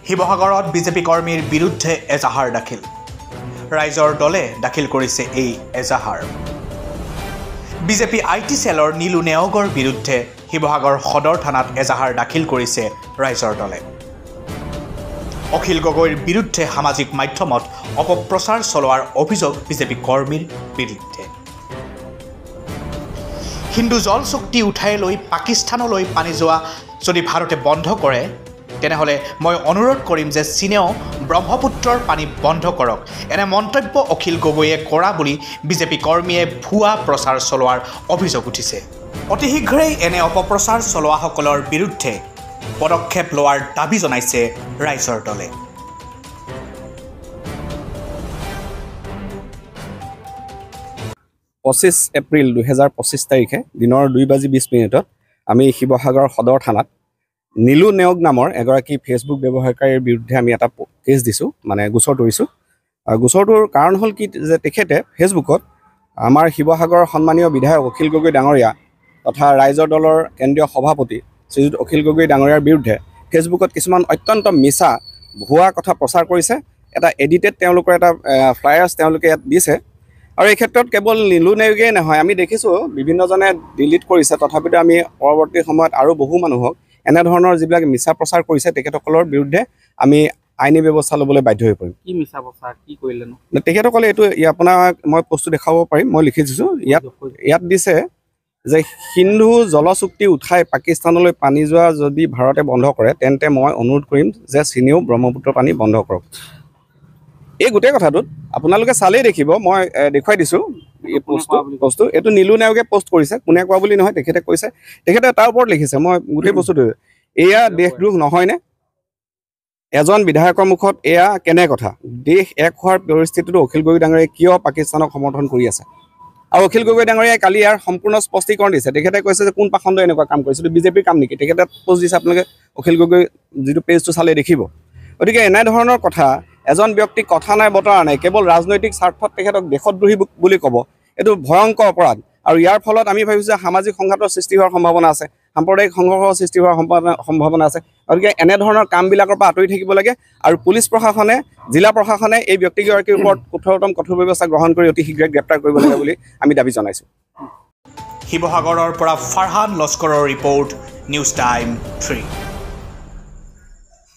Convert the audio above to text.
শিৱসাগৰত বিজেপি কৰ্মীৰ বিৰুদ্ধে এজাহাৰ দাখিল ৰাইজৰ দলে দাখিল কৰিছে এই এজাহাৰ বিজেপি আইটি সেলৰ নীলু নেওগৰ বিৰুদ্ধে শিৱসাগৰ সদৰ থানাত এজাহাৰ দাখিল কৰিছে ৰাইজৰ দলে অখিল গগৈৰ বিৰুদ্ধে সামাজিক মাধ্যমত অপপ্ৰচাৰ চলোৱাৰ অভিযোগ বিজেপি কৰ্মীৰ বিৰুদ্ধে হিন্দু জল চুক্তি উঠাই লৈ পাকিস্তানলৈ পানী যোৱা যদি ভাৰতে বন্ধ কৰে তেনেহলে মই অনুৰোধ কৰিম যে চীনেও ব্ৰহ্মপুত্ৰৰ পানী বন্ধ কৰক এনে মন্তব্য অখিল গগৈয়ে কৰা বুলি বিজেপি কৰ্মীয়ে ভুৱা প্ৰচাৰ চলোৱাৰ অভিযোগ উঠিছে অতি শীঘ্ৰেই এনে অপপ্ৰচাৰ চলোৱাসকলৰ বিৰুদ্ধে পদক্ষেপ লোৱাৰ দাবী জনাইছে ৰাইজৰ দলে 25 এপ্ৰিল 2025 তাৰিখে দিনৰ 2:20 আমি শিৱসাগৰ সদৰ থানাত নীলু নেওগ নামৰ এগৰাকী ফেচবুক ব্যৱহাৰকাৰীৰ বিৰুদ্ধে আমি এটা কেছ দিছোঁ মানে গোচৰ তৰিছোঁ গোচৰটোৰ কাৰণ হ'ল কি যে তেখেতে ফেচবুকত আমাৰ শিৱসাগৰৰ সন্মানীয় বিধায়ক অখিল গগৈ ডাঙৰীয়া তথা ৰাইজৰ দলৰ কেন্দ্ৰীয় সভাপতি শ্ৰীযুত অখিল গগৈ ডাঙৰীয়াৰ বিৰুদ্ধে ফেচবুকত কিছুমান অত্যন্ত মিছা ভুৱা কথা প্ৰচাৰ কৰিছে এটা এডিটেড তেওঁলোকৰ এটা ফ্লায়াৰ্ছ তেওঁলোকে ইয়াত দিছে আৰু এই ক্ষেত্ৰত কেৱল নীলু নেওগেই নহয় আমি দেখিছোঁ বিভিন্নজনে ডিলিট কৰিছে তথাপিতো আমি পৰৱৰ্তী সময়ত আৰু বহু মানুহক এনে ধৰণৰ যিবিলাক মিছা প্ৰচাৰ কৰিছে তেখেতসকলৰ বিৰুদ্ধে আমি আইনী ব্যৱস্থা ল'বলৈ বাধ্য হৈ পৰিম কি মিছা প্ৰচাৰ কি কৰিলেনো তেখেতসকলে এইটো আপোনাক মই বস্তু দেখাব পাৰিম মই লিখি দিছোঁ ইয়াত দিছে যে হিন্দু জল চুক্তি উঠাই পাকিস্তানলৈ পানী যোৱা যদি ভাৰতে বন্ধ কৰে তেন্তে মই অনুৰোধ কৰিম যে চীনেও ব্ৰহ্মপুত্ৰ পানী বন্ধ কৰক এই গোটেই কথাটোত আপোনালোকে চালেই দেখিব মই দেখুৱাই দিছোঁ এই পোষ্টটো এইটো নীলু নেওগে পোষ্ট কৰিছে কোনে কোৱা বুলি নহয় তেখেতে কৈছে তেখেতে তাৰ ওপৰত লিখিছে মই গোটেই বস্তুটো এয়া দেশদ্ৰোহ নহয়নে এজন বিধায়কৰ মুখত এয়া কেনে কথা দেশ এক হোৱাৰ পৰিস্থিতিটো অখিল গগৈ ডাঙৰীয়াই কিয় পাকিস্তানক সমৰ্থন কৰি আছে আৰু অখিল গগৈ ডাঙৰীয়াই কালি ইয়াৰ সম্পূৰ্ণ স্পষ্টীকৰণ দিছে তেখেতে কৈছে যে কোন পাখণ্ড এনেকুৱা কাম কৰিছে বিজেপিৰ কাম নেকি তেখেতে পোষ্ট দিছে আপোনালোকে অখিল গগৈ যিটো পেজটো চালে দেখিব গতিকে এনেধৰণৰ কথা এজন ব্যক্তি কথা নাই বতৰা নাই কেৱল ৰাজনৈতিক স্বাৰ্থত তেখেতক দেশদ্ৰোহী বুলি ক'ব এইটো ভয়ংকৰ অপৰাধ আৰু ইয়াৰ ফলত আমি ভাবিছোঁ যে সামাজিক সংঘাতৰ সৃষ্টি হোৱাৰ সম্ভাৱনা আছে সাম্প্ৰদায়িক সংঘৰ্ষৰ সৃষ্টি হোৱাৰ সম্ভাৱনা আছে গতিকে এনেধৰণৰ কামবিলাকৰ পৰা আঁতৰি থাকিব লাগে আৰু পুলিচ প্ৰশাসনে জিলা প্ৰশাসনে এই ব্যক্তিগৰাকীৰ ওপৰত কঠোৰ ব্যৱস্থা গ্ৰহণ কৰি অতি শীঘ্ৰে গ্ৰেপ্তাৰ কৰিব লাগে বুলি আমি দাবী জনাইছোঁ শিৱসাগৰৰ পৰা ফাৰহান লস্কৰৰ ৰিপৰ্ট নিউজ টাইম 3